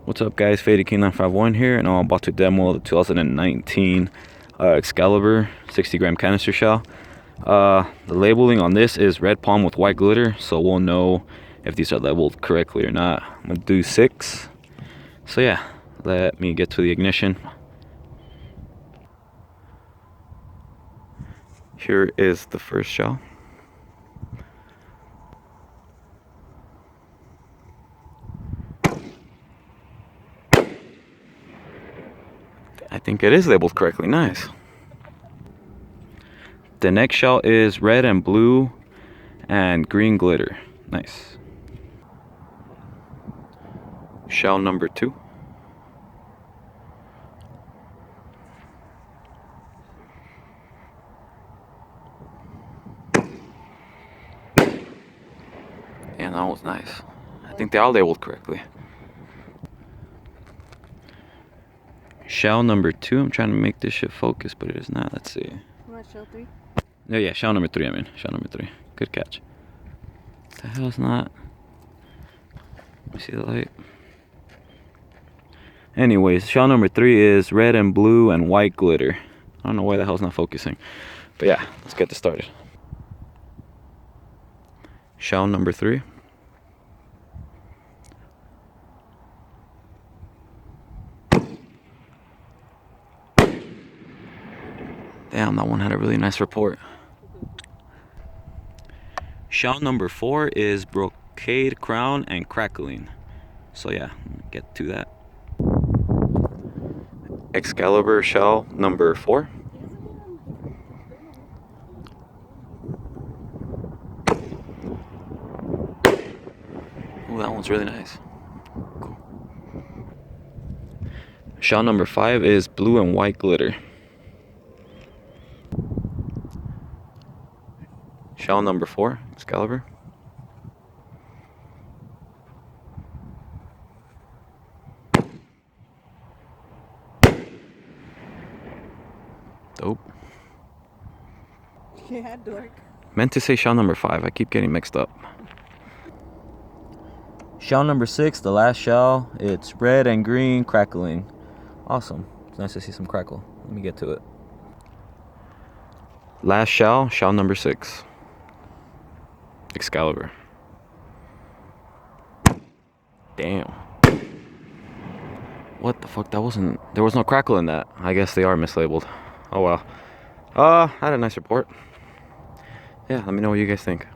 What's up, guys? Faded King951 here, and I'm about to demo the 2019 Excalibur 60-gram canister shell. The labeling on this is red palm with white glitter, so we'll know if these are labeled correctly or not. I'm gonna do 6. So yeah, let me get to the ignition. Here is the first shell. I think it is labeled correctly. Nice. The next shell is red and blue and green glitter. Nice. Shell number 2. Yeah, that was nice. I think they are labeled correctly. Shell number 2. I'm trying to make this shit focus, but it is not. Let's see. You want shell 3? No, yeah, shell number 3. I mean, shell number 3. Good catch. What the hell is not? Let me see the light. Anyways, shell number 3 is red and blue and white glitter. I don't know why the hell's not focusing. But yeah, let's get this started. Shell number 3. Damn, that one had a really nice report. Shell number 4 is brocade crown and crackling. So yeah, get to that. Excalibur shell number 4. Ooh, that one's really nice. Cool. Shell number 5 is blue and white glitter. Shell number 4, Excalibur. Dope. Yeah, dork. Meant to say shell number 5. I keep getting mixed up. Shell number 6, the last shell. It's red and green crackling. Awesome. It's nice to see some crackle. Let me get to it. Last shell, shell number 6. Excalibur. Damn. What the fuck? That wasn't... There was no crackle in that. I guess they are mislabeled. Oh well. I had a nice report. Yeah, let me know what you guys think.